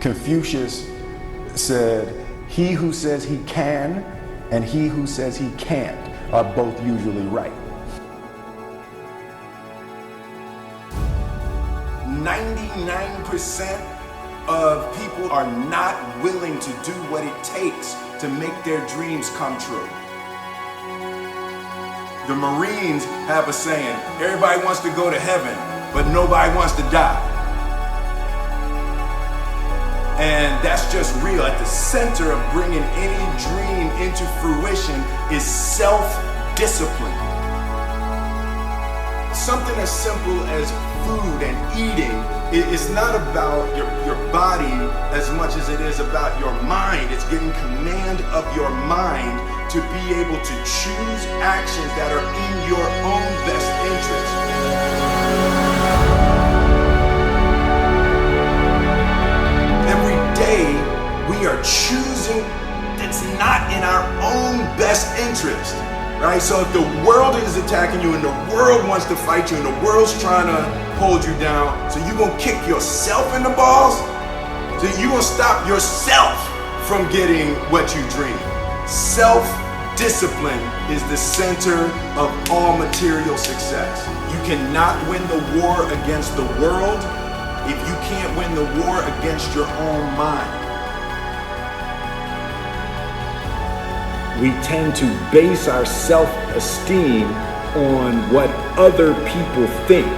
Confucius said, "He who says he can and he who says he can't are both usually right." 99% of people are not willing to do what it takes to make their dreams come true. The Marines have a saying, everybody wants to go to heaven, but nobody wants to die. And that's just real. At the center of bringing any dream into fruition is self-discipline. Something as simple as food and eating is not about your body as much as it is about your mind. It's getting command of your mind to be able to choose actions that are in your own best interest. Every day we are choosing that's not in our own best interest. Right? So if the world is attacking you and the world wants to fight you and the world's trying to hold you down, so you're going to kick yourself in the balls? So you're going to stop yourself from getting what you dream. Self-discipline is the center of all material success. You cannot win the war against the world if you can't win the war against your own mind. We tend to base our self-esteem on what other people think.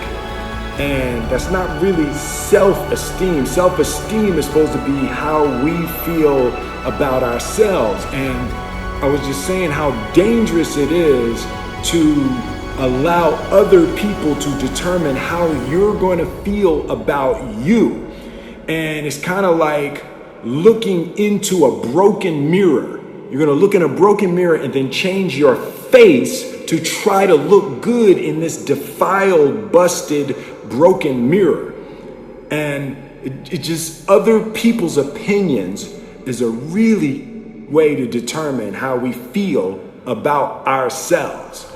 And that's not really self-esteem. Self-esteem is supposed to be how we feel about ourselves. And I was just saying how dangerous it is to allow other people to determine how you're going to feel about you. And it's kind of like looking into a broken mirror. You're going to look in a broken mirror and then change your face to try to look good in this defiled, busted, broken mirror. And it just, other people's opinions is a really way to determine how we feel about ourselves.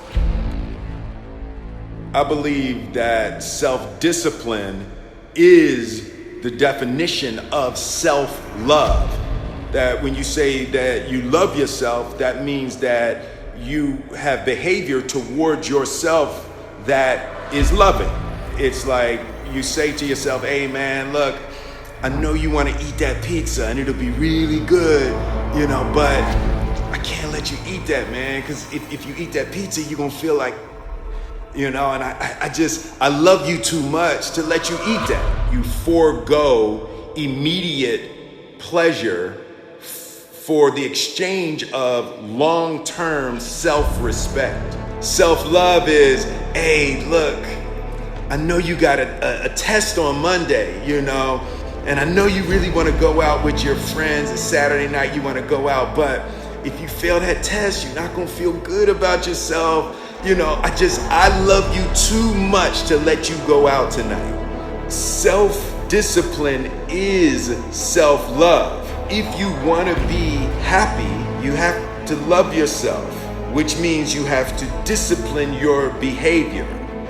I believe that self-discipline is the definition of self-love. That when you say that you love yourself, that means that you have behavior towards yourself that is loving. It's like you say to yourself, hey man, look, I know you want to eat that pizza and it'll be really good, but I can't let you eat that, man, because if you eat that pizza, you're going to feel like, and I love you too much to let you eat that. You forego immediate pleasure for the exchange of long-term self-respect. Self-love is, hey, look, I know you got a test on Monday, and I know you really want to go out with your friends. It's Saturday night, you want to go out, but if you fail that test, you're not going to feel good about yourself. I love you too much to let you go out tonight. Self-discipline is self-love. If you want to be happy, you have to love yourself, which means you have to discipline your behavior.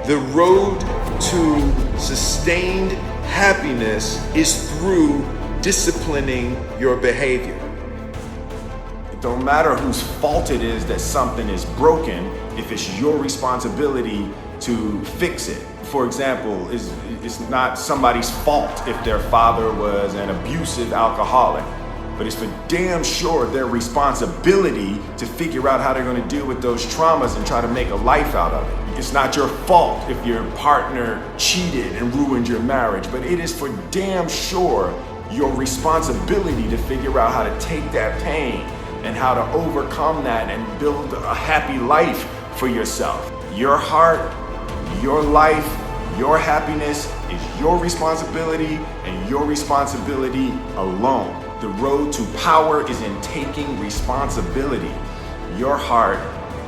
The road to sustained happiness is through disciplining your behavior. It don't matter whose fault it is that something is broken if it's your responsibility to fix it. For example, it's not somebody's fault if their father was an abusive alcoholic, but it's for damn sure their responsibility to figure out how they're going to deal with those traumas and try to make a life out of it. It's not your fault if your partner cheated and ruined your marriage, but it is for damn sure your responsibility to figure out how to take that pain and how to overcome that and build a happy life for yourself. Your heart, your life, your happiness is your responsibility and your responsibility alone. The road to power is in taking responsibility. Your heart,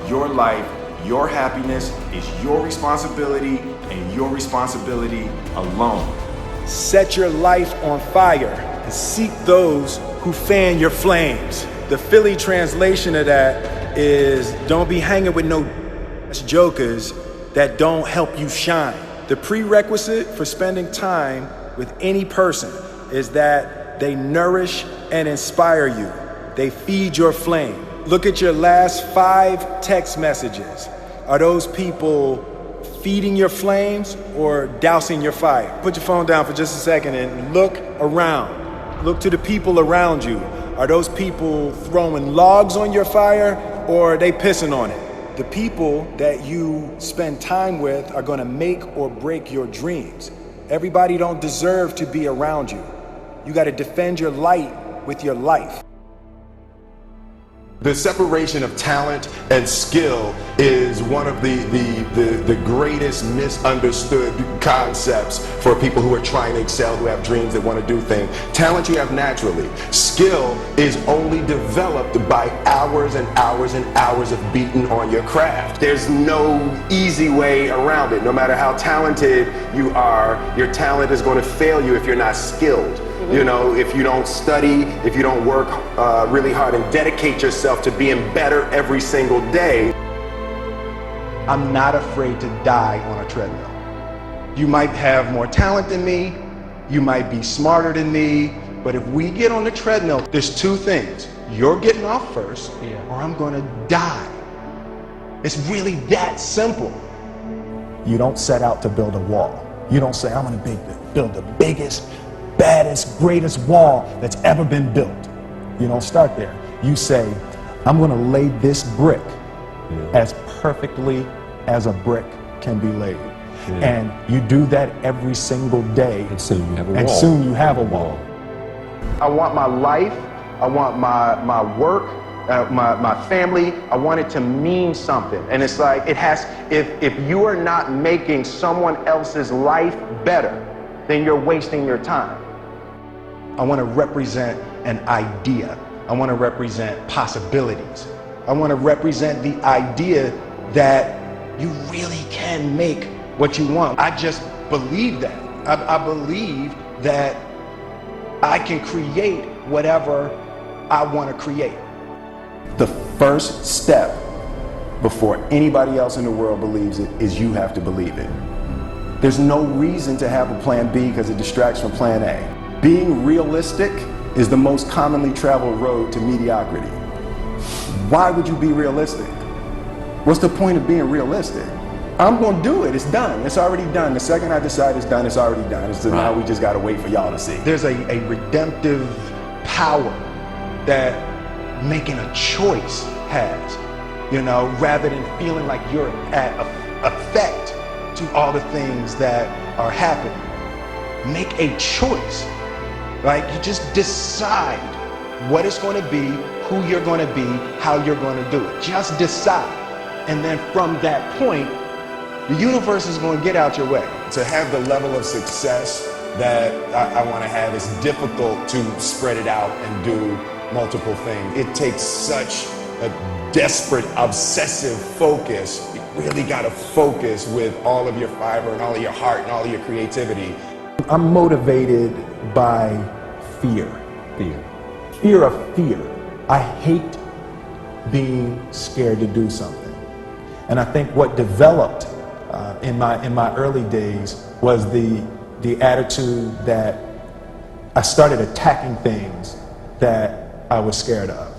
your life, your happiness is your responsibility and your responsibility alone. Set your life on fire and seek those who fan your flames. The Philly translation of that is, don't be hanging with no jokers that don't help you shine. The prerequisite for spending time with any person is that They nourish and inspire you. They feed your flame. Look at your last 5 text messages. Are those people feeding your flames or dousing your fire? Put your phone down for just a second and look around. Look to the people around you. Are those people throwing logs on your fire or are they pissing on it? The people that you spend time with are gonna make or break your dreams. Everybody don't deserve to be around you. You gotta defend your light with your life. The separation of talent and skill is one of the greatest misunderstood concepts for people who are trying to excel, who have dreams, that want to do things. Talent you have naturally. Skill is only developed by hours and hours and hours of beating on your craft. There's no easy way around it. No matter how talented you are, your talent is going to fail you if you're not skilled. You know, if you don't study, if you don't work really hard and dedicate yourself to being better every single day. I'm not afraid to die on a treadmill. You might have more talent than me, you might be smarter than me, but if we get on the treadmill, there's 2 things. You're getting off first, or I'm gonna die. It's really that simple. You don't set out to build a wall. You don't say, I'm gonna build the biggest, baddest, greatest wall that's ever been built. You don't start there. You say, I'm going to lay this brick as perfectly as a brick can be laid. And you do that every single day. And soon you have a wall. And soon you have a wall. I want my life, I want my work, my family, I want it to mean something. And it's like, it has, if you are not making someone else's life better, then you're wasting your time. I want to represent an idea. I want to represent possibilities. I want to represent the idea that you really can make what you want. I just believe that. I believe that I can create whatever I want to create. The first step before anybody else in the world believes it is you have to believe it. There's no reason to have a plan B because it distracts from plan A. Being realistic is the most commonly traveled road to mediocrity. Why would you be realistic? What's the point of being realistic? I'm gonna do it, it's done, it's already done. The second I decide it's done, it's already done. So now we just gotta wait for y'all to see. There's a redemptive power that making a choice has, you know, rather than feeling like you're at effect to all the things that are happening. Make a choice. Right? You just decide what it's going to be, who you're going to be, how you're going to do it. Just decide. And then from that point, the universe is going to get out your way. To have the level of success that I want to have, it's difficult to spread it out and do multiple things. It takes such a desperate, obsessive focus. You really got to focus with all of your fiber and all of your heart and all of your creativity. I'm motivated by fear. Fear of fear. I hate being scared to do something. And I think what developed in my early days was the attitude that I started attacking things that I was scared of.